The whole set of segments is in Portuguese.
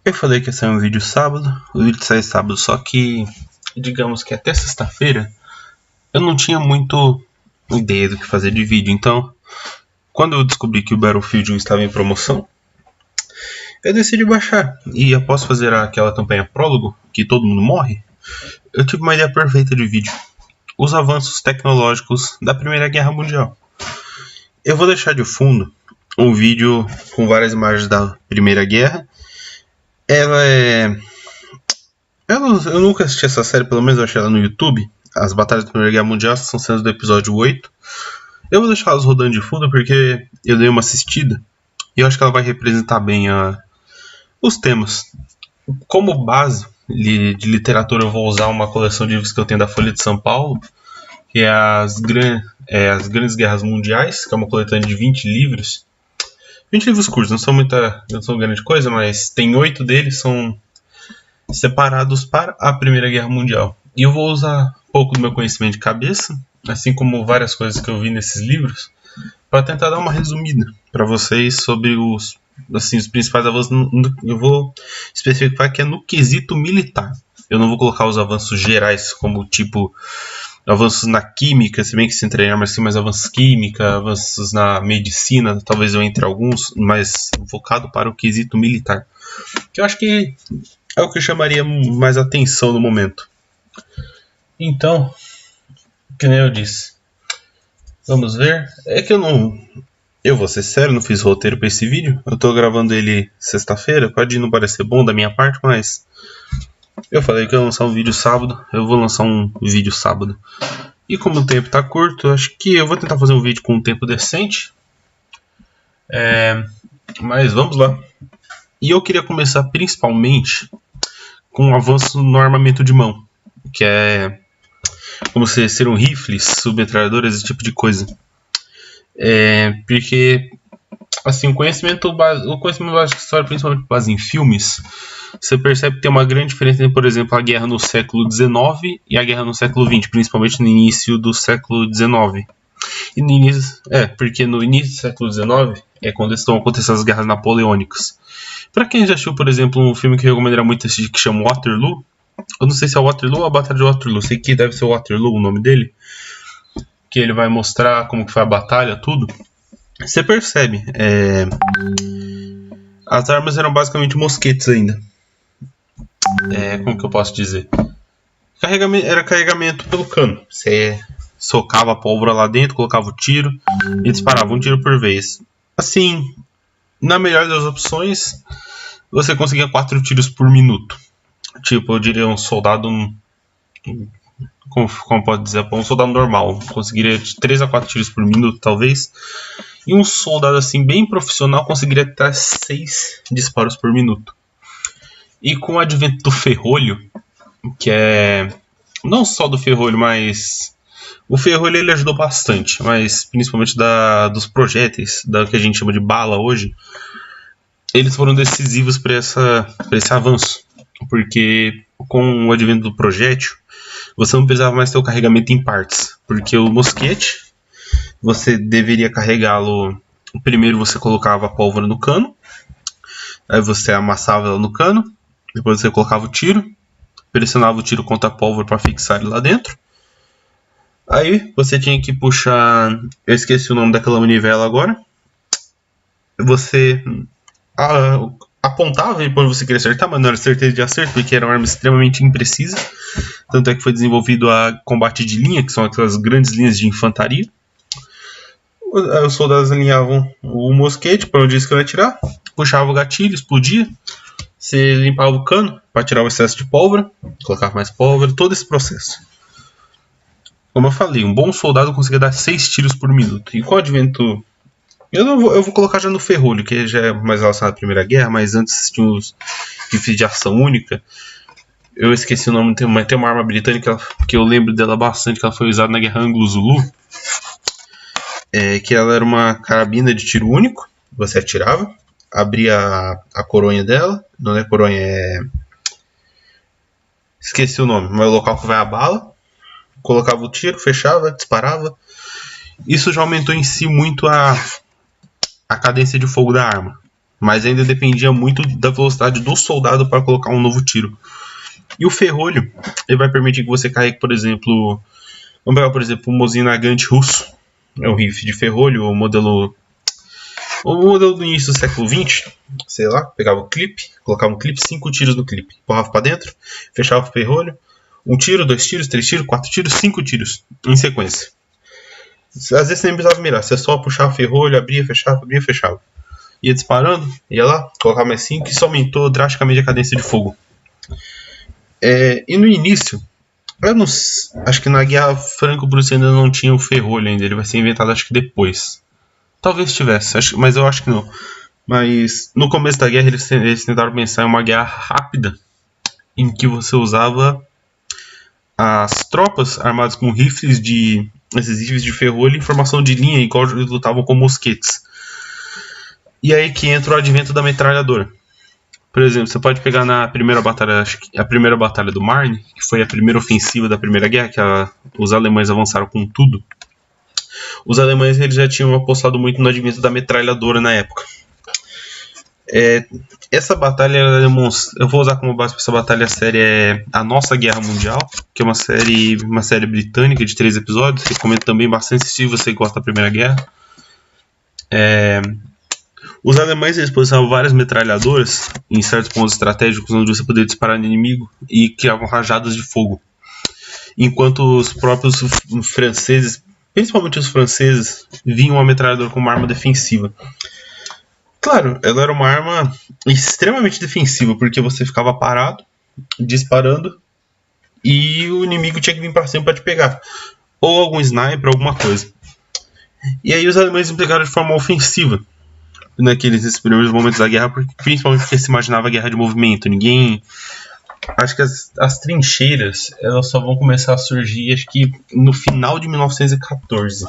Eu falei que ia sair um vídeo sábado, o vídeo sai sábado, só que, digamos que até sexta-feira, eu não tinha muito ideia do que fazer de vídeo, então, quando eu descobri que o Battlefield 1 estava em promoção, eu decidi baixar, e após fazer aquela campanha prólogo, que todo mundo morre, eu tive uma ideia perfeita de vídeo, os avanços tecnológicos da Primeira Guerra Mundial. Eu vou deixar de fundo um vídeo com várias imagens da Primeira Guerra. Eu nunca assisti essa série, pelo menos eu achei ela no YouTube. As Batalhas da Primeira Guerra Mundial são cenas do episódio 8. Eu vou deixar elas rodando de fundo porque eu dei uma assistida e eu acho que ela vai representar bem os temas. Como base de literatura, eu vou usar uma coleção de livros que eu tenho da Folha de São Paulo, que é as Grandes Guerras Mundiais, que é uma coletânea de 20 livros. 20 livros curtos, não são grande coisa, mas tem 8 deles são separados para a Primeira Guerra Mundial. E eu vou usar um pouco do meu conhecimento de cabeça, assim como várias coisas que eu vi nesses livros, para tentar dar uma resumida para vocês sobre os principais avanços. Eu vou especificar que é no quesito militar. Eu não vou colocar os avanços gerais como tipo avanços na química, se bem que se entre armas sim, mas avanços química, avanços na medicina, talvez eu entre alguns, mas focado para o quesito militar, que eu acho que é o que chamaria mais atenção no momento. Então, que nem eu disse, vamos ver. É que eu vou ser sério, não fiz roteiro para esse vídeo. Eu tô gravando ele sexta-feira, pode não parecer bom da minha parte, mas eu falei que eu ia lançar um vídeo sábado, eu vou lançar um vídeo sábado. E como o tempo tá curto, acho que eu vou tentar fazer um vídeo com um tempo decente. Mas vamos lá. E eu queria começar principalmente com um avanço no armamento de mão, que é como ser um rifles, submetralhadoras, esse tipo de coisa. Porque assim, o conhecimento básico de história, principalmente com base em filmes, você percebe que tem uma grande diferença entre, por exemplo, a guerra no século XIX e a guerra no século XX, principalmente no início do século XIX. Porque no início do século XIX é quando estão acontecendo as guerras napoleônicas. Para quem já assistiu, por exemplo, um filme que eu recomendaria muito assistir, que chama Waterloo, eu não sei se é Waterloo ou a Batalha de Waterloo, sei que deve ser Waterloo o nome dele, que ele vai mostrar como que foi a batalha, tudo. Você percebe, as armas eram basicamente mosquetes ainda. Como que eu posso dizer? Era carregamento pelo cano. Você socava a pólvora lá dentro, colocava o tiro e disparava um tiro por vez. Assim, na melhor das opções, você conseguia 4 tiros por minuto. Tipo, eu diria um soldado, como pode dizer, um soldado normal conseguiria 3 a 4 tiros por minuto, talvez. E um soldado assim bem profissional conseguiria até 6 disparos por minuto. E com o advento do ferrolho, que é não só do ferrolho, mas o ferrolho ele ajudou bastante, mas principalmente dos projéteis, da que a gente chama de bala hoje, eles foram decisivos para esse avanço, porque com o advento do projétil, você não precisava mais ter o carregamento em partes, porque o mosquete, você deveria carregá-lo. Primeiro você colocava a pólvora no cano, aí você amassava ela no cano, depois você colocava o tiro, pressionava o tiro contra a pólvora para fixar ele lá dentro. Aí você tinha que puxar, eu esqueci o nome daquela manivela agora, você apontava e quando você queria acertar, mas não era certeza de acerto, porque era uma arma extremamente imprecisa. Tanto é que foi desenvolvido a combate de linha, que são aquelas grandes linhas de infantaria. Os soldados alinhavam o mosquete para onde eles queriam atirar, puxava o gatilho, explodia, você limpava o cano para tirar o excesso de pólvora, colocava mais pólvora, todo esse processo. Como eu falei, um bom soldado conseguia dar 6 tiros por minuto. E com o advento... Eu vou colocar já no ferrolho, que já é mais relacionado à Primeira Guerra, mas antes tinha os rifles de ação única. Eu esqueci o nome, tem uma arma britânica que eu lembro dela bastante, que ela foi usada na Guerra Anglo-Zulu. Que ela era uma carabina de tiro único, você atirava, abria a coronha dela, não é coronha, esqueci o nome, mas o local que vai a bala, colocava o tiro, fechava, disparava. Isso já aumentou em si muito a cadência de fogo da arma. mas ainda dependia muito da velocidade do soldado para colocar um novo tiro. E o ferrolho, ele vai permitir que você carregue, por exemplo, vamos pegar, por exemplo, um Mosin Nagant russo, é um rifle de ferrolho, o modelo do início do século XX, sei lá, pegava o clipe, colocava um clipe, 5 tiros no clipe, empurrava para dentro, fechava o ferrolho, 1 tiro, 2 tiros, 3 tiros, 4 tiros, 5 tiros, em sequência. Às vezes você nem precisava mirar, você só puxava o ferrolho, abria, fechava. Ia disparando, ia lá, colocava mais 5, isso aumentou drasticamente a cadência de fogo. E no início, eu não, acho que na Guerra Franco-Prussiana não tinha o ferrolho ainda, ele vai ser inventado acho que depois. Talvez tivesse, mas eu acho que não. Mas no começo da guerra eles tentaram pensar em uma guerra rápida, em que você usava as tropas armadas com esses rifles de ferrolho em formação de linha, igual eles lutavam com mosquetes. E aí que entra o advento da metralhadora. Por exemplo, você pode pegar na primeira batalha, acho que a primeira batalha do Marne, que foi a primeira ofensiva da Primeira Guerra, que os alemães avançaram com tudo. Os alemães eles já tinham apostado muito no advento da metralhadora na época. Essa batalha, eu vou usar como base para essa batalha a série A Nossa Guerra Mundial, que é uma série britânica de 3 episódios. Recomendo também bastante se você gosta da Primeira Guerra. Os alemães eles posicionavam várias metralhadoras em certos pontos estratégicos onde você poderia disparar no inimigo e criavam rajadas de fogo. Enquanto os próprios franceses, principalmente os franceses, viam a metralhadora como uma arma defensiva. Claro, ela era uma arma extremamente defensiva, porque você ficava parado, disparando, e o inimigo tinha que vir para cima para te pegar. Ou algum sniper, alguma coisa. E aí os alemães empregaram de forma ofensiva nesses primeiros momentos da guerra, principalmente porque se imaginava guerra de movimento. Acho que as trincheiras elas só vão começar a surgir acho que no final de 1914.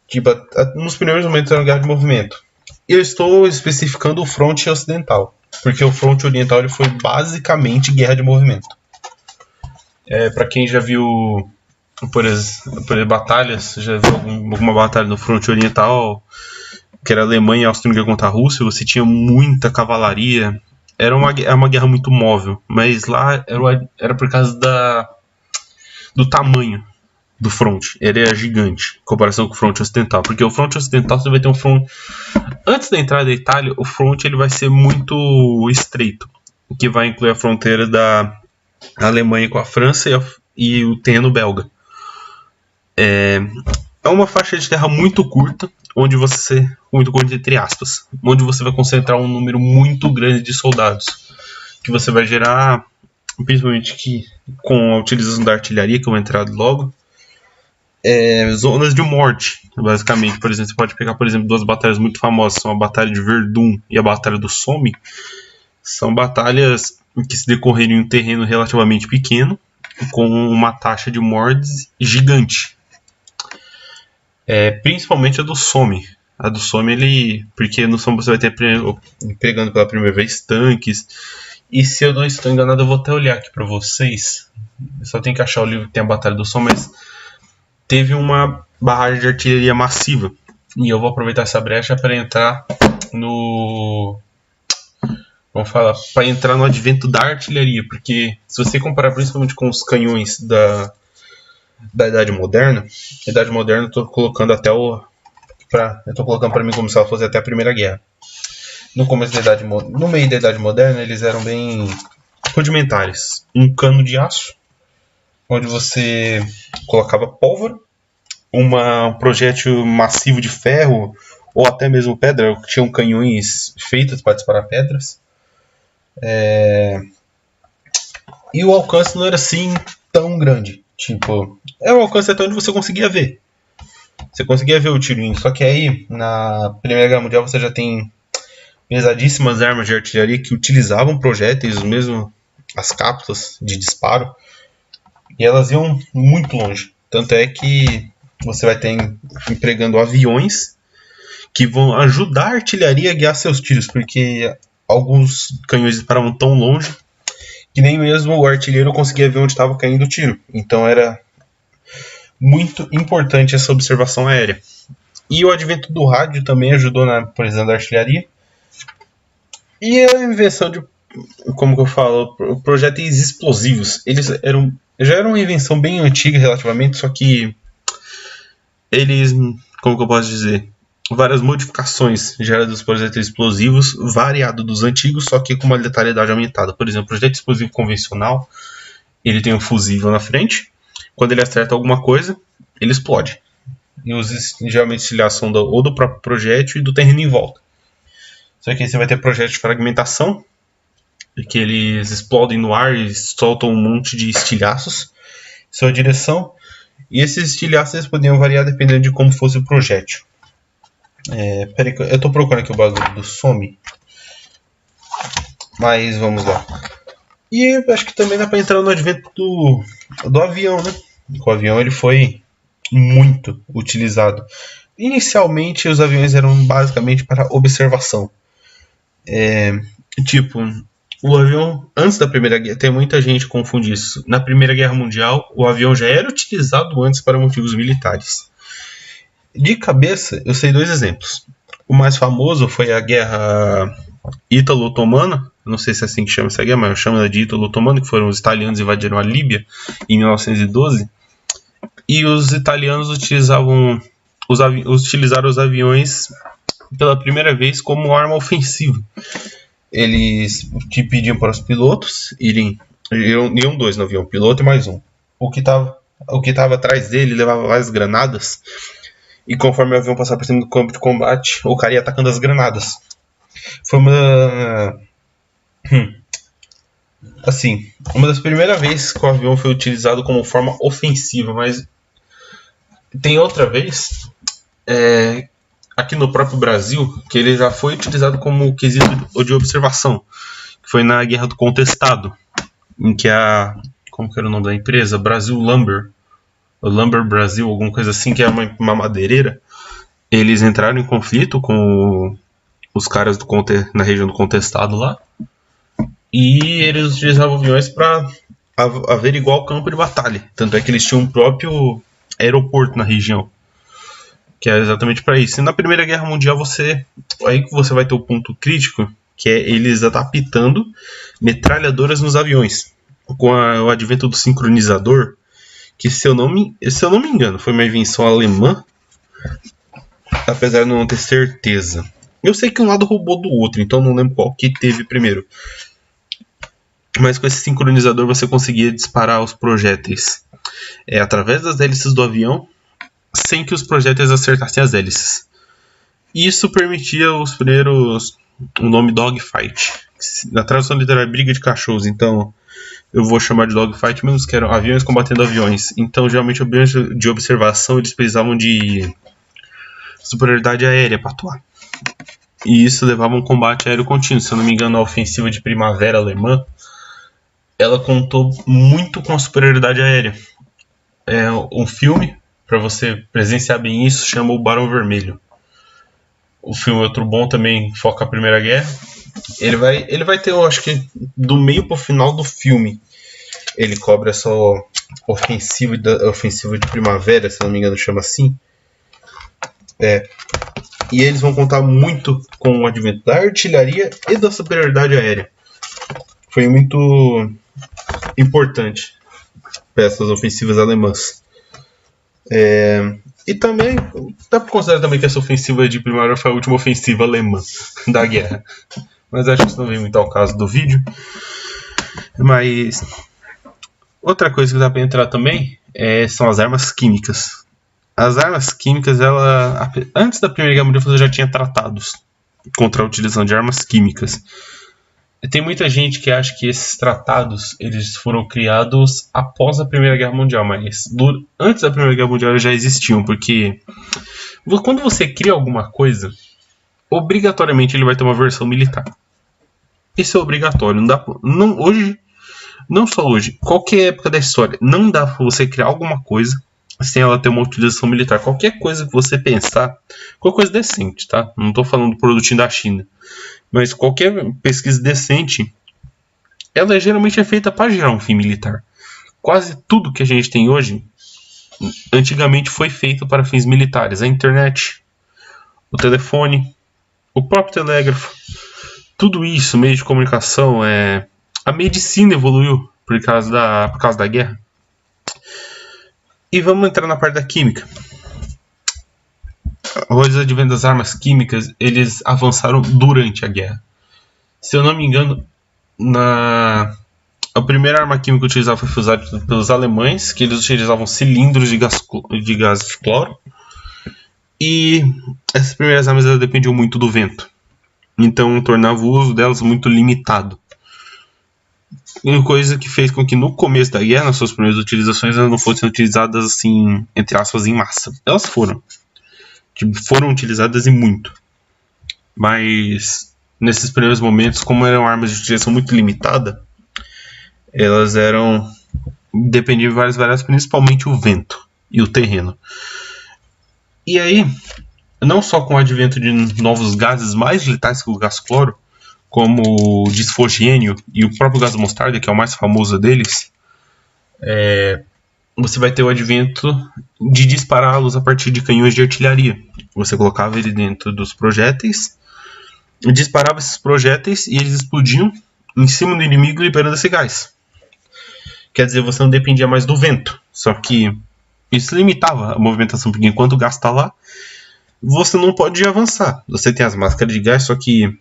Tipo, nos primeiros momentos era uma guerra de movimento. Eu estou especificando o fronte ocidental, porque o fronte oriental ele foi basicamente guerra de movimento. Para quem já viu por exemplo, batalhas, já viu alguma batalha no fronte oriental, que era a Alemanha e a Áustria-Hungria contra a Rússia, você tinha muita cavalaria. Era uma guerra muito móvel, mas lá era por causa do tamanho do fronte. Ele é gigante em comparação com o fronte ocidental, porque o fronte ocidental você vai ter um fronte. Antes da entrada da Itália, o fronte ele vai ser muito estreito, o que vai incluir a fronteira da Alemanha com a França e o terreno belga. É uma faixa de terra muito curta, muito curta entre aspas, onde você vai concentrar um número muito grande de soldados, que você vai gerar, principalmente com a utilização da artilharia, que eu vou entrar logo, zonas de morte, basicamente. Por exemplo, você pode pegar, por exemplo, 2 batalhas muito famosas, são a Batalha de Verdun e a Batalha do Somme. São batalhas que se decorreram em um terreno relativamente pequeno, com uma taxa de mortes gigante. Principalmente a do Somme. A do Somme, porque no Somme você vai ter pegando pela primeira vez tanques. E se eu não estou enganado, eu vou até olhar aqui para vocês. Eu só tenho que achar o livro que tem a Batalha do Somme, mas teve uma barragem de artilharia massiva. E eu vou aproveitar essa brecha para entrar para entrar no advento da artilharia, porque se você comparar principalmente com os canhões da Idade Moderna, eu estou colocando para mim como se ela fosse até a Primeira Guerra. No meio da Idade Moderna, eles eram bem rudimentares. Um cano de aço, onde você colocava pólvora, um projétil massivo de ferro, ou até mesmo pedra, tinham canhões feitos para disparar pedras. E o alcance não era assim tão grande. Tipo, era um alcance até onde você conseguia ver. Você conseguia ver o tirinho. Só que aí, na Primeira Guerra Mundial, você já tem pesadíssimas armas de artilharia que utilizavam projéteis, mesmo as cápsulas de disparo. E elas iam muito longe. Tanto é que você vai ter empregando aviões que vão ajudar a artilharia a guiar seus tiros, porque alguns canhões disparavam tão longe que nem mesmo o artilheiro conseguia ver onde estava caindo o tiro. Então era muito importante essa observação aérea. E o advento do rádio também ajudou na precisão da artilharia, E a invenção de, como que eu falo, projéteis explosivos. Eles já eram uma invenção bem antiga relativamente, só que eles, como que eu posso dizer, várias modificações geradas dos projéteis explosivos, variado dos antigos, só que com uma letalidade aumentada. Por exemplo, o projétil explosivo convencional, ele tem um fusível na frente. Quando ele acerta alguma coisa, ele explode. E geralmente estilhação ou do próprio projétil e do terreno em volta. Só que aí você vai ter projétil de fragmentação, que eles explodem no ar e soltam um monte de estilhaços em sua direção. E esses estilhaços podiam variar dependendo de como fosse o projétil. Peraí, eu tô procurando aqui o bagulho do some. Mas vamos lá. E acho que também dá pra entrar no advento do avião, né? O avião ele foi muito utilizado. Inicialmente os aviões eram basicamente para observação. Tipo, o avião, antes da Primeira Guerra, tem muita gente que confunde isso. Na Primeira Guerra Mundial, o avião já era utilizado antes para motivos militares. De cabeça, eu sei 2 exemplos. O mais famoso foi a Guerra Ítalo-Otomana. Não sei se é assim que chama essa guerra, mas eu chamo ela de Ítalo-Otomana, que foram os italianos que invadiram a Líbia em 1912. E os italianos utilizaram os aviões pela primeira vez como arma ofensiva. Eles pediam para os pilotos iam 2 no avião, um piloto e mais um. O que estava atrás dele levava várias granadas, e conforme o avião passava por cima do campo de combate, o cara ia atacando as granadas. Foi uma das primeiras vezes que o avião foi utilizado como forma ofensiva, mas tem outra vez, aqui no próprio Brasil, que ele já foi utilizado como quesito de observação, que foi na Guerra do Contestado, em que como que era o nome da empresa? Brasil Lumber, o Lumber Brasil, alguma coisa assim, que é uma madeireira. Eles entraram em conflito com os caras na região do Contestado lá, e eles utilizavam aviões para averiguar o campo de batalha. Tanto é que eles tinham um próprio aeroporto na região, que é exatamente para isso. E na Primeira Guerra Mundial aí que você vai ter o ponto crítico, que é eles adaptando metralhadoras nos aviões, com o advento do sincronizador, que se eu não me engano foi uma invenção alemã, apesar de não ter certeza. Eu sei que um lado roubou do outro, então não lembro qual que teve primeiro. Mas com esse sincronizador você conseguia disparar os projéteis através das hélices do avião, sem que os projéteis acertassem as hélices. E isso permitia o nome dogfight. Na tradução literal é briga de cachorros, então eu vou chamar de dogfight mesmo, que eram aviões combatendo aviões. Então geralmente aviões de observação eles precisavam de superioridade aérea para atuar. E isso levava a um combate aéreo contínuo. Se eu não me engano, a ofensiva de primavera alemã, ela contou muito com a superioridade aérea. Um filme, para você presenciar bem isso, chama O Barão Vermelho. O filme outro bom também, foca a Primeira Guerra. Ele vai ter, eu acho que do meio pro final do filme, ele cobre essa ofensiva de primavera, se não me engano chama assim. E eles vão contar muito com o advento da artilharia e da superioridade aérea. Foi muito importante para essas ofensivas alemãs. E também dá para considerar também que essa ofensiva de primavera foi a última ofensiva alemã da guerra. Mas acho que isso não vem muito ao caso do vídeo. Mas outra coisa que dá para entrar também são as armas químicas. As armas químicas, antes da Primeira Guerra Mundial, você já tinha tratados contra a utilização de armas químicas. Tem muita gente que acha que esses tratados eles foram criados após a Primeira Guerra Mundial, mas antes da Primeira Guerra Mundial eles já existiam, porque quando você cria alguma coisa, obrigatoriamente ele vai ter uma versão militar. Isso é obrigatório. Não só hoje, qualquer época da história, não dá para você criar alguma coisa sem ela ter uma utilização militar. Qualquer coisa que você pensar, qualquer coisa decente, tá? Não estou falando do produtinho da China, mas qualquer pesquisa decente, ela geralmente é feita para gerar um fim militar. Quase tudo que a gente tem hoje, antigamente foi feito para fins militares. A internet, o telefone, o próprio telégrafo, tudo isso, meio de comunicação, a medicina evoluiu por causa da guerra. E vamos entrar na parte da química. Os adventos das armas químicas, eles avançaram durante a guerra. Se eu não me engano, a primeira arma química utilizada foi usada pelos alemães, que eles utilizavam cilindros de gás de cloro. E essas primeiras armas elas dependiam muito do vento. Então tornava o uso delas muito limitado. Uma coisa que fez com que no começo da guerra, nas suas primeiras utilizações, elas não fossem utilizadas assim, entre aspas, em massa. Elas foram utilizadas e muito. Mas nesses primeiros momentos, como eram armas de utilização muito limitada, elas dependiam de várias variáveis, principalmente o vento e o terreno. E aí, não só com o advento de novos gases mais letais que o gás cloro, como o disfogênio e o próprio gás mostarda, que é o mais famoso deles, você vai ter o advento de dispará-los a partir de canhões de artilharia. Você colocava ele dentro dos projéteis, disparava esses projéteis e eles explodiam em cima do inimigo liberando esse gás. Quer dizer, você não dependia mais do vento, só que isso limitava a movimentação, porque enquanto o gás está lá, você não pode avançar. Você tem as máscaras de gás, só que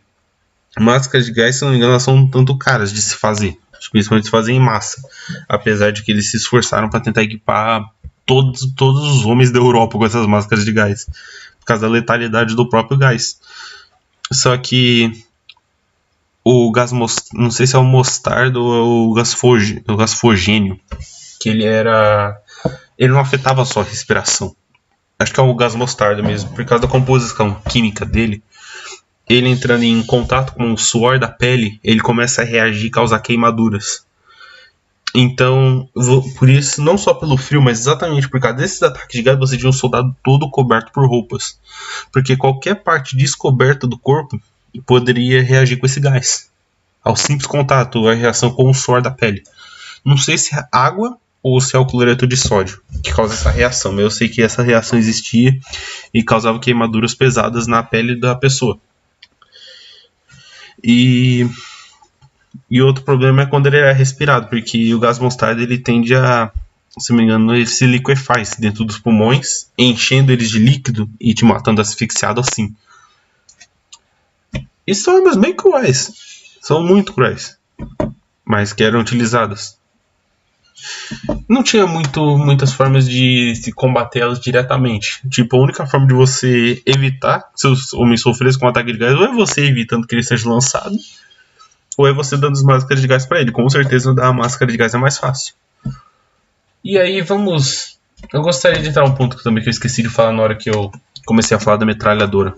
máscaras de gás, se não me engano, elas são um tanto caras de se fazer, principalmente se fazer em massa, apesar de que eles se esforçaram para tentar equipar todos os homens da Europa com essas máscaras de gás, por causa da letalidade do próprio gás. Só que o gás, não sei se é o mostarda ou o gás fogênio, que ele não afetava só a respiração. Acho que é o gás mostarda mesmo, por causa da composição química dele. Ele entrando em contato com o suor da pele, ele começa a reagir e causar queimaduras. Então, por isso, não só pelo frio, mas exatamente por causa desses ataques de gás, você tinha um soldado todo coberto por roupas. Porque qualquer parte descoberta do corpo poderia reagir com esse gás. Ao simples contato, a reação com o suor da pele. Não sei se é água ou se é o cloreto de sódio que causa essa reação, mas eu sei que essa reação existia e causava queimaduras pesadas na pele da pessoa. E outro problema é quando ele é respirado, porque o gás mostarda ele tende a, se não me engano, ele se liquefaz dentro dos pulmões, enchendo eles de líquido e te matando asfixiado assim. E são armas bem cruéis, são muito cruéis, mas que eram utilizadas. Não tinha muitas formas de se combater elas diretamente. Tipo, a única forma de você evitar que seus homens sofressem com um ataque de gás ou é você evitando que ele seja lançado, ou é você dando as máscaras de gás para ele. Com certeza dar a máscara de gás é mais fácil. E aí vamos... Eu gostaria de entrar um ponto também que eu esqueci de falar na hora que eu comecei a falar da metralhadora,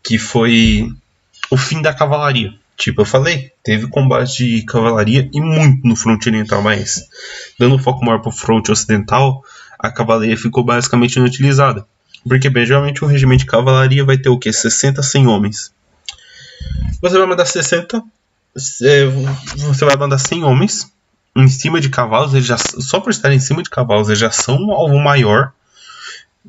que foi o fim da cavalaria. Tipo, eu falei, teve combate de cavalaria e muito no fronte oriental, mas dando um foco maior pro fronte ocidental, a cavalaria ficou basicamente inutilizada. Porque, bem, geralmente um regimento de cavalaria vai ter o quê? 60, 100 homens. Você vai mandar 60, você vai mandar 100 homens em cima de cavalos, eles já, só por estarem em cima de cavalos, eles já são um alvo maior,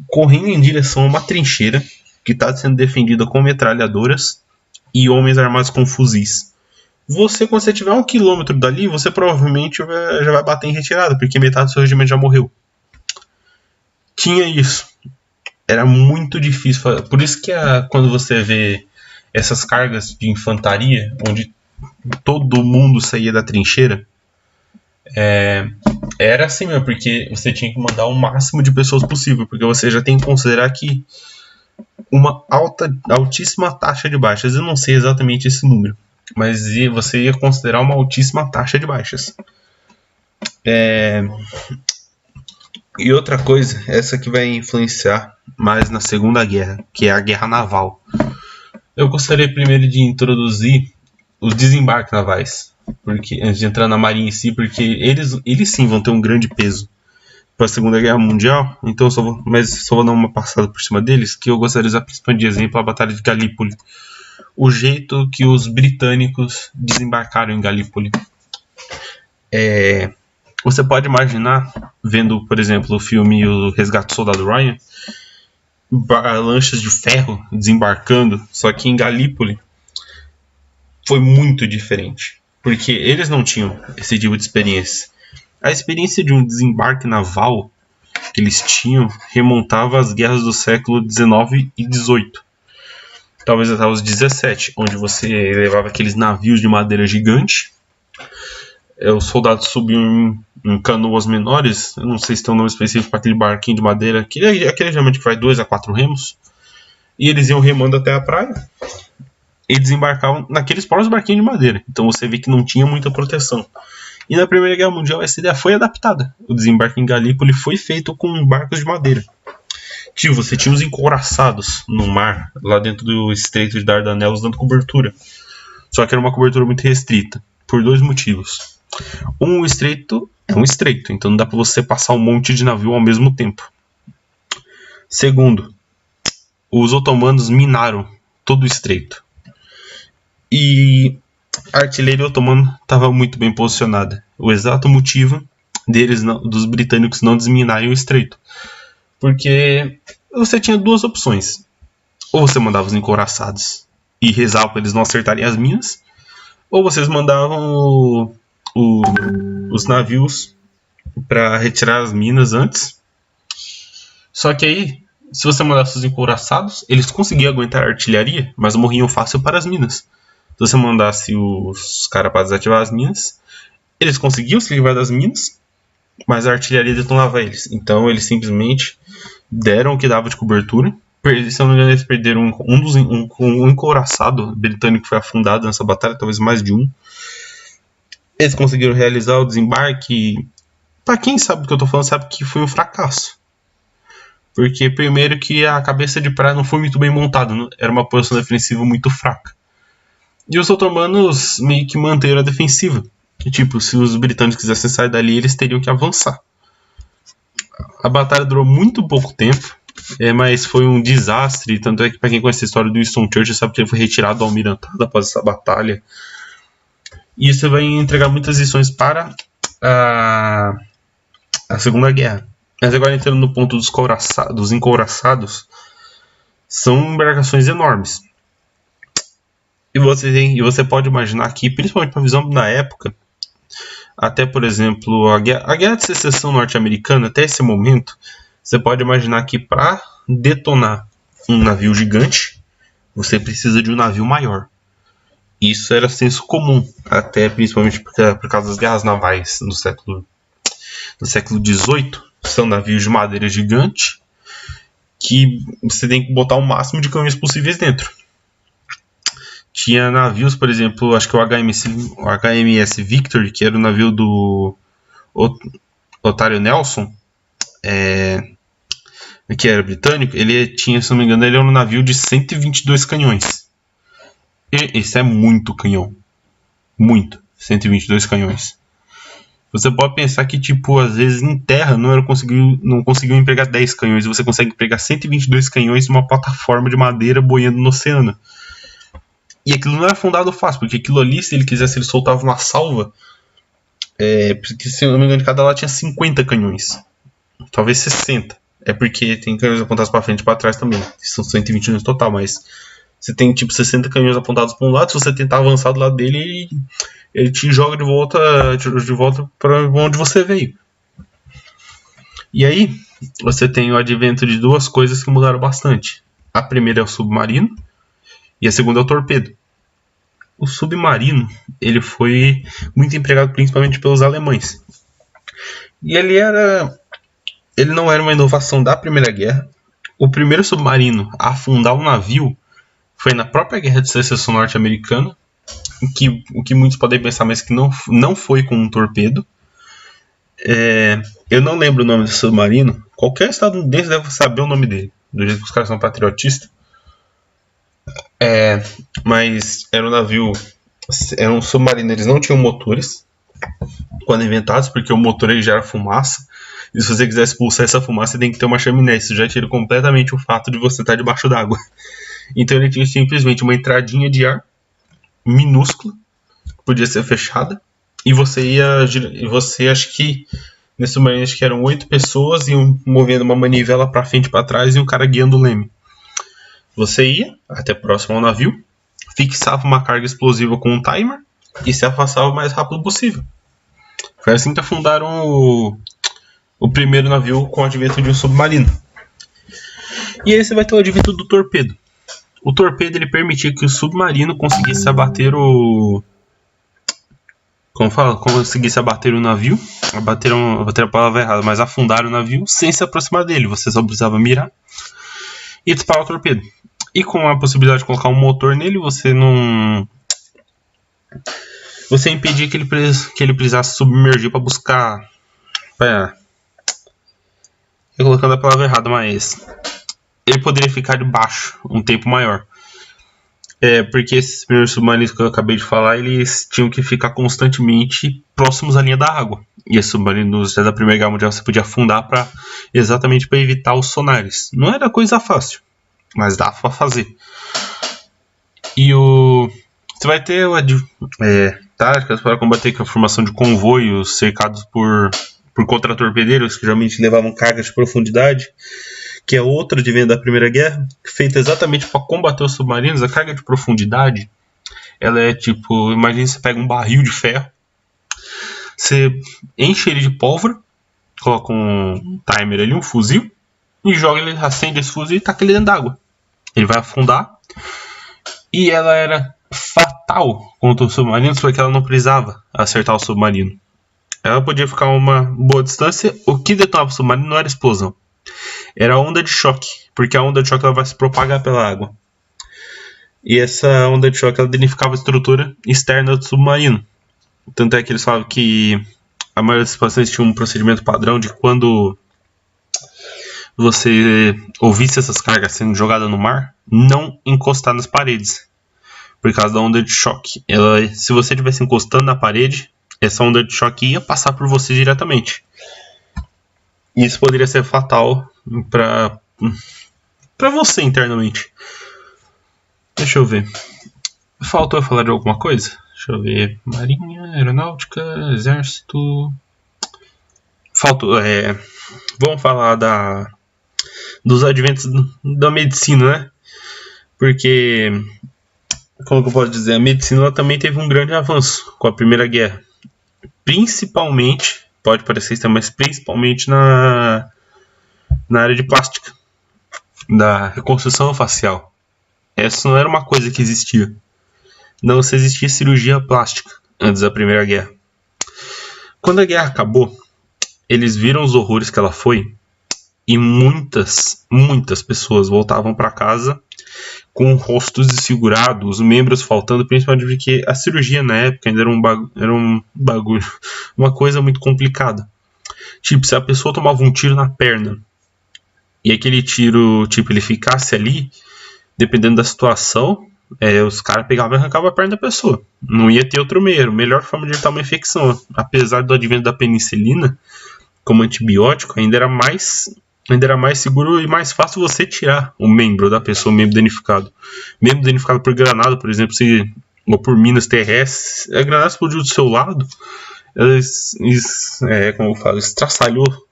correndo em direção a uma trincheira que está sendo defendida com metralhadoras e homens armados com fuzis. Quando você tiver 1 quilômetro dali, você provavelmente já vai bater em retirada, porque metade do seu regimento já morreu. Tinha isso. Era muito difícil. Por isso que quando você vê essas cargas de infantaria, onde todo mundo saía da trincheira, era assim mesmo, porque você tinha que mandar o máximo de pessoas possível, porque você já tem que considerar que uma altíssima taxa de baixas. Eu não sei exatamente esse número, mas você ia considerar uma altíssima taxa de baixas. E outra coisa, essa que vai influenciar mais na Segunda Guerra, que é a Guerra Naval. Eu gostaria primeiro de introduzir os desembarques navais, porque antes de entrar na marinha em si, porque eles sim vão ter um grande peso para a Segunda Guerra Mundial. Então só vou dar uma passada por cima deles, que eu gostaria de usar principalmente de exemplo a Batalha de Galípoli, o jeito que os britânicos desembarcaram em Galípoli. Você pode imaginar, vendo, por exemplo, o filme O Resgate do Soldado Ryan, lanchas de ferro desembarcando, só que em Galípoli foi muito diferente, porque eles não tinham esse tipo de experiência. A experiência de um desembarque naval que eles tinham remontava às guerras do século XIX e XVIII, talvez até os 17, onde você levava aqueles navios de madeira gigante, os soldados subiam em canoas menores, eu não sei se tem um nome específico para aquele barquinho de madeira, aquele geralmente que vai 2 a 4 remos, e eles iam remando até a praia e desembarcavam naqueles próprios barquinhos de madeira. Então você vê que não tinha muita proteção. E na Primeira Guerra Mundial essa ideia foi adaptada. O desembarque em Galípoli foi feito com barcos de madeira. Você tinha os encouraçados no mar, lá dentro do Estreito de Dardanelos, dando cobertura. Só que era uma cobertura muito restrita, por 2 motivos. O estreito é um estreito, então não dá para você passar um monte de navio ao mesmo tempo. Segundo, os otomanos minaram todo o estreito. E a artilharia otomana estava muito bem posicionada. O exato motivo dos britânicos não desminarem o estreito. Porque você tinha 2 opções. Ou você mandava os encouraçados e rezava para eles não acertarem as minas, ou vocês mandavam os navios para retirar as minas antes. Só que aí, se você mandasse os encouraçados, eles conseguiam aguentar a artilharia, mas morriam fácil para as minas. Se você mandasse os caras para desativar as minas, eles conseguiam se livrar das minas, mas a artilharia detonava eles. Então eles simplesmente deram o que dava de cobertura. Se não me engano, eles perderam um encouraçado britânico foi afundado nessa batalha, talvez mais de um. Eles conseguiram realizar o desembarque. Para quem sabe do que eu estou falando, sabe que foi um fracasso. Porque primeiro que a cabeça de praia não foi muito bem montada, era uma posição defensiva muito fraca. E os otomanos meio que manteram a defensiva. Tipo, se os britânicos quisessem sair dali, eles teriam que avançar. A batalha durou muito pouco tempo, mas foi um desastre. Tanto é que, para quem conhece a história do Winston Churchill, sabe que ele foi retirado do almirantado após essa batalha. E isso vai entregar muitas lições para a Segunda Guerra. Mas agora, entrando no ponto dos encouraçados, são embarcações enormes. E você pode imaginar que, principalmente para a visão da época, até, por exemplo, a Guerra de Secessão norte-americana, até esse momento, você pode imaginar que para detonar um navio gigante, você precisa de um navio maior. Isso era senso comum, até principalmente por causa das guerras navais no século XVIII. São navios de madeira gigante que você tem que botar o máximo de canhões possíveis dentro. Tinha navios, por exemplo, acho que o HMS Victory, que era o navio do Otário Nelson, que era britânico. Ele tinha, se não me engano, ele era um navio de 122 canhões. E isso é muito canhão. Muito. 122 canhões. Você pode pensar que, tipo, às vezes em terra não conseguiu empregar 10 canhões. Você consegue empregar 122 canhões numa plataforma de madeira boiando no oceano. E aquilo não era afundado fácil, porque aquilo ali, se ele quisesse, ele soltava uma salva. Porque, se não me engano, cada lado tinha 50 canhões. Talvez 60. É porque tem canhões apontados para frente e para trás também. São 120 no total, mas você tem tipo 60 canhões apontados para um lado. Se você tentar avançar do lado dele, ele te joga de volta para onde você veio. E aí, você tem o advento de 2 coisas que mudaram bastante. A primeira é o submarino e a segunda é o torpedo. O submarino, ele foi muito empregado principalmente pelos alemães. E ele não era uma inovação da Primeira Guerra. O primeiro submarino a afundar um navio foi na própria Guerra de Secessão norte-americana, o que muitos podem pensar, mas que não foi com um torpedo. Eu não lembro o nome desse submarino. Qualquer estadunidense deve saber o nome dele, do jeito que os caras são patriotistas. Mas era um navio, era um submarino. Eles não tinham motores quando inventados, porque o motor ele gera fumaça. E se você quiser expulsar essa fumaça, você tem que ter uma chaminé. Isso já tira completamente o fato de você estar debaixo d'água. Então ele tinha simplesmente uma entradinha de ar minúscula, que podia ser fechada. E você acho que nesse submarino acho que eram 8 pessoas, iam movendo uma manivela para frente e para trás e um cara guiando o leme. Você ia até próximo ao navio, fixava uma carga explosiva com um timer e se afastava o mais rápido possível. Foi assim que afundaram o primeiro navio com o advento de um submarino. E aí você vai ter o advento do torpedo. O torpedo ele permitia que o submarino conseguisse abater o... conseguisse abater o navio. Abater a palavra errada, mas afundar o navio sem se aproximar dele. Você só precisava mirar e disparar o torpedo. E com a possibilidade de colocar um motor nele, você não... Você impedia que ele precisasse submergir para buscar... Eu colocando a palavra errada, mas... Ele poderia ficar debaixo um tempo maior. Porque esses primeiros submarinos que eu acabei de falar, eles tinham que ficar constantemente próximos à linha da água. E esses submarinos da Primeira Guerra Mundial você podia afundar exatamente para evitar os sonares. Não era coisa fácil, mas dava para fazer. E você vai ter táticas para combater com a formação de convoios cercados por contra-torpedeiros que geralmente levavam cargas de profundidade, que é outro advento da Primeira Guerra, feita exatamente para combater os submarinos. A carga de profundidade, ela é tipo, imagine você pega um barril de ferro, você enche ele de pólvora, coloca um timer ali, um fuzil, e joga ele, acende esse fuzil e taca ele dentro d'água. Ele vai afundar, e ela era fatal contra os submarinos porque ela não precisava acertar o submarino. Ela podia ficar a uma boa distância. O que detonava o submarino não era explosão, era a onda de choque, porque a onda de choque ela vai se propagar pela água. E essa onda de choque ela danificava a estrutura externa do submarino. Tanto é que eles falavam que a maioria das pacientes tinha um procedimento padrão de quando você ouvisse essas cargas sendo jogadas no mar, não encostar nas paredes, por causa da onda de choque. Se você estivesse encostando na parede, essa onda de choque ia passar por você diretamente. E isso poderia ser fatal para você internamente. Deixa eu ver. Faltou eu falar de alguma coisa? Deixa eu ver. Marinha, Aeronáutica, Exército. Faltou. Vamos falar dos adventos da medicina, né? Porque, como que eu posso dizer, a medicina ela também teve um grande avanço com a Primeira Guerra. Principalmente, pode parecer estranho, mas principalmente na área de plástica, da reconstrução facial. Essa não era uma coisa que existia. Não se existia cirurgia plástica antes da Primeira Guerra. Quando a guerra acabou, eles viram os horrores que ela foi e muitas pessoas voltavam para casa com rostos desfigurados, membros faltando, principalmente porque a cirurgia na época ainda era um bagulho, uma coisa muito complicada. Tipo, se a pessoa tomava um tiro na perna e aquele tiro, tipo, ele ficasse ali, dependendo da situação, os caras pegavam e arrancavam a perna da pessoa. Não ia ter outro meio, era a melhor forma de evitar uma infecção. Apesar do advento da penicilina como antibiótico, ainda era mais seguro e mais fácil você tirar o membro da pessoa, o membro danificado. Membro danificado por granada, por exemplo, ou por minas terrestres, a granada explodiu do seu lado, como eu falo, estraçalhou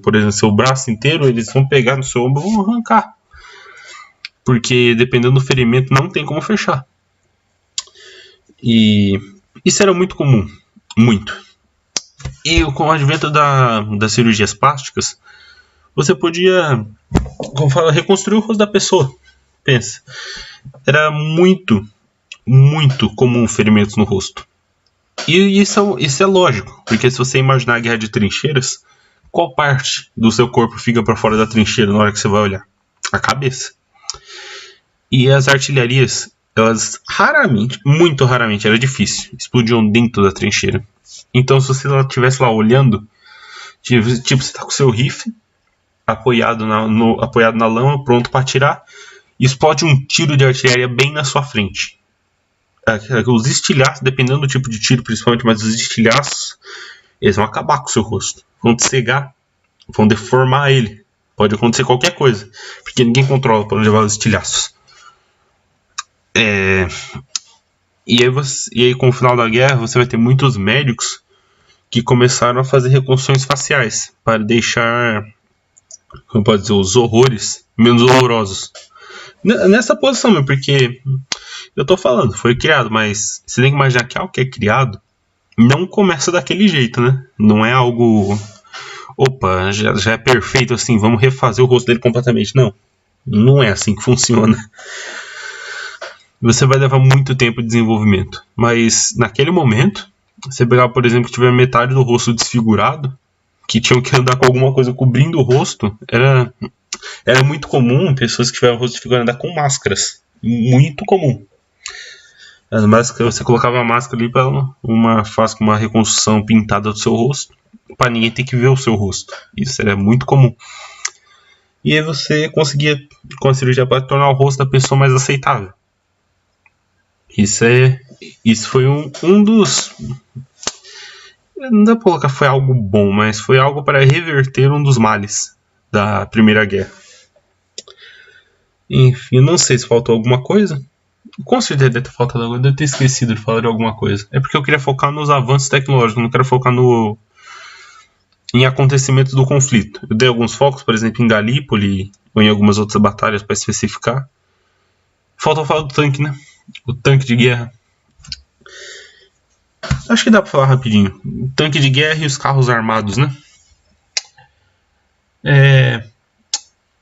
por exemplo, seu braço inteiro, eles vão pegar no seu ombro e vão arrancar. Porque dependendo do ferimento não tem como fechar. E isso era muito comum. Muito. E com o advento das cirurgias plásticas, você podia, como fala, reconstruir o rosto da pessoa. Pensa. Era muito comum ferimentos no rosto. E isso é lógico. Porque se você imaginar a guerra de trincheiras, qual parte do seu corpo fica para fora da trincheira na hora que você vai olhar? A cabeça. E as artilharias, elas muito raramente, era difícil, explodiam dentro da trincheira. Então se você estivesse lá olhando, tipo, você está com o seu rifle apoiado na lama, pronto para atirar, e explode um tiro de artilharia bem na sua frente. Os estilhaços, dependendo do tipo de tiro principalmente, mas os estilhaços, eles vão acabar com o seu rosto, vão te cegar, vão deformar ele. Pode acontecer qualquer coisa, porque ninguém controla para onde levar os estilhaços. E aí com o final da guerra você vai ter muitos médicos que começaram a fazer reconstruções faciais para deixar, como pode dizer, os horrores menos horrorosos nessa posição, porque Eu tô falando, foi criado, mas você tem que imaginar que algo que é criado não começa daquele jeito, né? Não é algo... Opa, já é perfeito assim, vamos refazer o rosto dele completamente. Não, não é assim que funciona. Você vai levar muito tempo de desenvolvimento. Mas naquele momento, você pegar, por exemplo, que tiver metade do rosto desfigurado, que tinham que andar com alguma coisa cobrindo o rosto, era muito comum pessoas que tiveram o rosto desfigurado andar com máscaras. Muito comum. As máscaras, você colocava a máscara ali para faz uma reconstrução pintada do seu rosto, para ninguém ter que ver o seu rosto. Isso era muito comum. E aí você conseguia, com a cirurgia, para tornar o rosto da pessoa mais aceitável. Isso foi um dos... Não dá pra colocar foi algo bom, mas foi algo para reverter um dos males da Primeira Guerra. Enfim, não sei se faltou alguma coisa. Com certeza deve ter faltado alguma coisa, deve ter esquecido de falar de alguma coisa. É porque eu queria focar nos avanços tecnológicos, não quero focar em acontecimentos do conflito. Eu dei alguns focos, por exemplo, em Galípoli ou em algumas outras batalhas para especificar. Faltou falar do tanque, né? O tanque de guerra. Acho que dá pra falar rapidinho. O tanque de guerra e os carros armados, né?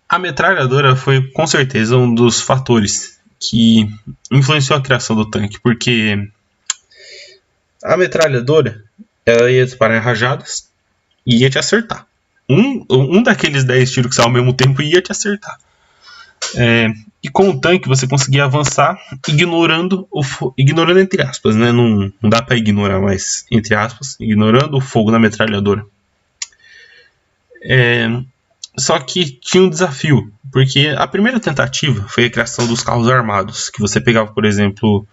A metralhadora foi com certeza um dos fatores que influenciou a criação do tanque, porque a metralhadora ela ia disparar em rajadas e ia te acertar. Um daqueles 10 tiros que sai ao mesmo tempo ia te acertar. E com o tanque você conseguia avançar ignorando entre aspas, né? Não dá pra ignorar, mas entre aspas, ignorando o fogo da metralhadora. Só que tinha um desafio, porque a primeira tentativa foi a criação dos carros armados, que você pegava, por exemplo,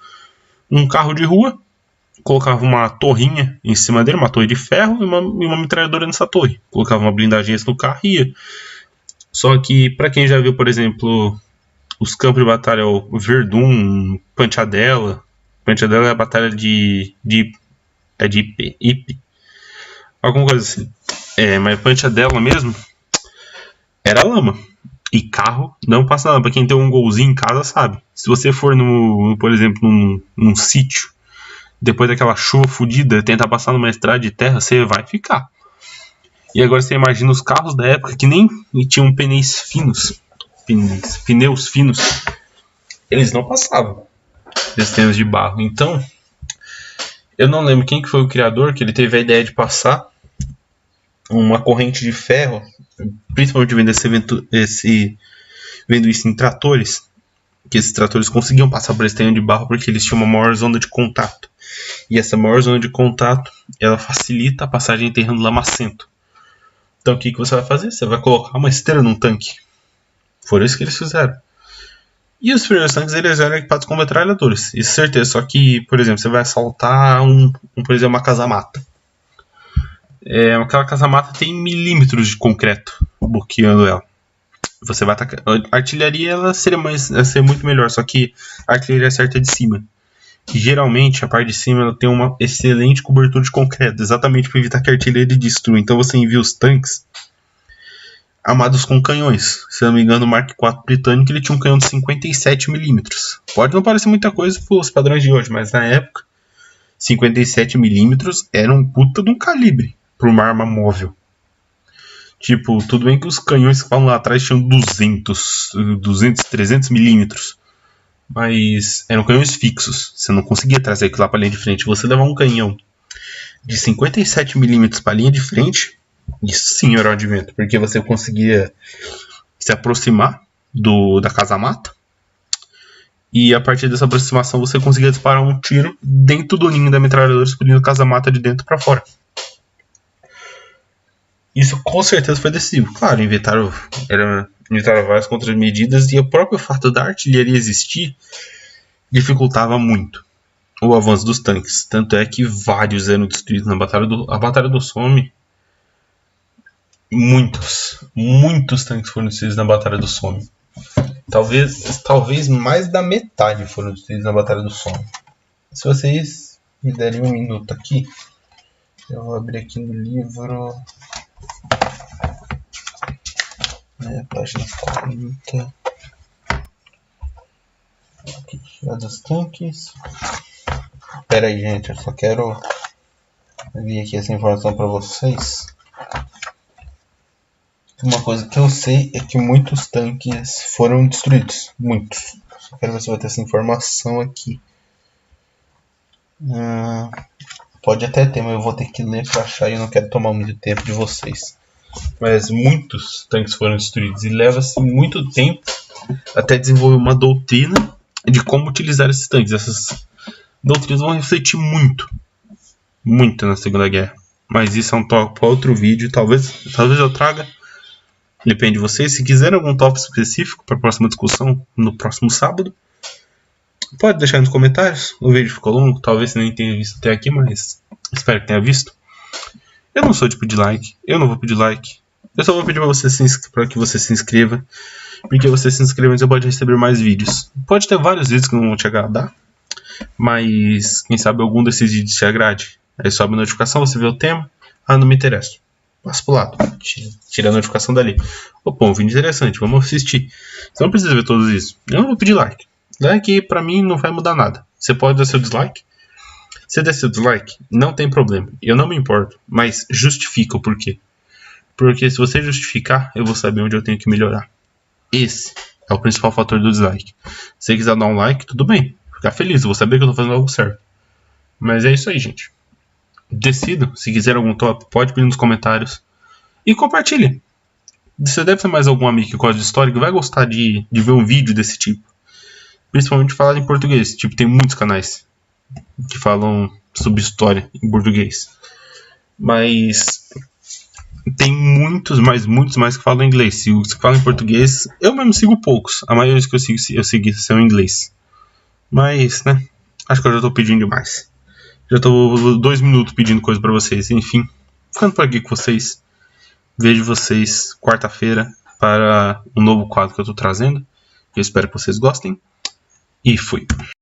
um carro de rua, colocava uma torrinha em cima dele, uma torre de ferro e uma metralhadora nessa torre. Colocava uma blindagem no carro e ia. Só que, para quem já viu, por exemplo, os campos de batalha, o Verdun, Panchadella é a batalha de Ipe. Alguma coisa assim. Mas Panchadella mesmo era lama. E carro não passa nada. Pra quem tem um golzinho em casa sabe. Se você for, por exemplo, num sítio, depois daquela chuva fodida, tentar passar numa estrada de terra, você vai ficar. E agora você imagina os carros da época que nem tinham pneus finos. Eles não passavam desses de barro. Então, eu não lembro quem que foi o criador que ele teve a ideia de passar uma corrente de ferro, principalmente vendo isso em tratores, que esses tratores conseguiam passar por esse terreno de barro porque eles tinham uma maior zona de contato. E essa maior zona de contato, ela facilita a passagem em terreno lamacento. Então o que você vai fazer? Você vai colocar uma esteira num tanque. Foi isso que eles fizeram. E os primeiros tanques eles eram equipados com metralhadores, isso é certeza. Só que, por exemplo, você vai assaltar por exemplo, uma casa-mata. Aquela casa-mata tem milímetros de concreto bloqueando ela. Você vai atacar. A artilharia ela seria muito melhor, só que a artilharia acerta de cima. E geralmente a parte de cima ela tem uma excelente cobertura de concreto, exatamente para evitar que a artilharia destrua. Então você envia os tanques armados com canhões. Se eu não me engano, o Mark IV britânico ele tinha um canhão de 57mm. Pode não parecer muita coisa para os padrões de hoje, mas na época 57mm era um puta de um calibre para uma arma móvel. Tipo, tudo bem que os canhões que falam lá atrás tinham 200, 300mm. Mas eram canhões fixos. Você não conseguia trazer aquilo lá para a linha de frente. Você levar um canhão de 57mm para a linha de frente, isso sim era um advento. Porque você conseguia se aproximar da casa-mata. E a partir dessa aproximação você conseguia disparar um tiro dentro do ninho da metralhadora, explodindo a casa-mata de dentro para fora. Isso com certeza foi decisivo. Claro, inventaram várias contramedidas e o próprio fato da artilharia existir dificultava muito o avanço dos tanques. Tanto é que vários eram destruídos na Batalha do Somme. Muitos tanques foram destruídos na Batalha do Somme. Talvez mais da metade foram destruídos na Batalha do Somme. Se vocês me derem um minuto aqui, eu vou abrir aqui no livro... página 40. Ok. Tirar dos tanques. Pera aí, gente, eu só quero ver aqui essa informação para vocês. Uma coisa que eu sei é que muitos tanques foram destruídos. Muitos. Só quero ver se vai ter essa informação aqui. Pode até ter, mas eu vou ter que ler para achar e eu não quero tomar muito tempo de vocês. Mas muitos tanques foram destruídos e leva-se muito tempo até desenvolver uma doutrina de como utilizar esses tanques. Essas doutrinas vão refletir muito na Segunda Guerra. Mas isso é um tópico para outro vídeo. Talvez eu traga. Depende de vocês. Se quiserem algum tópico específico para a próxima discussão no próximo sábado, pode deixar nos comentários. O vídeo ficou longo, talvez você nem tenha visto até aqui, mas espero que tenha visto. Eu não sou de pedir like, eu não vou pedir like. Eu só vou pedir para que você se inscreva, porque você se inscrevendo você pode receber mais vídeos. Pode ter vários vídeos que não vão te agradar, mas quem sabe algum desses vídeos te agrade. Aí sobe a notificação, você vê o tema, não me interessa. Passa pro lado, tira a notificação dali. Opa, um vídeo interessante, vamos assistir. Você não precisa ver todos isso. Eu não vou pedir like. Like pra mim não vai mudar nada. Você pode dar seu dislike. Se der seu dislike, não tem problema. Eu não me importo, mas justifica o porquê. Porque se você justificar, eu vou saber onde eu tenho que melhorar. Esse é o principal fator do dislike. Se você quiser dar um like, tudo bem. Ficar feliz, eu vou saber que eu tô fazendo algo certo. Mas é isso aí, gente. Decido. Se quiser algum tópico, pode pedir nos comentários. E compartilhe. Você deve ter mais algum amigo que gosta de história que vai gostar de ver um vídeo desse tipo. Principalmente falado em português. Tipo, tem muitos canais que falam sobre história em português. Mas tem muitos mais que falam inglês. Se você fala em português, eu mesmo sigo poucos. A maioria que eu segui são em inglês. Mas, né? Acho que eu já tô pedindo demais. Já tô 2 minutos pedindo coisa pra vocês. Enfim, ficando por aqui com vocês. Vejo vocês quarta-feira para um novo quadro que eu tô trazendo. Eu espero que vocês gostem. E fui.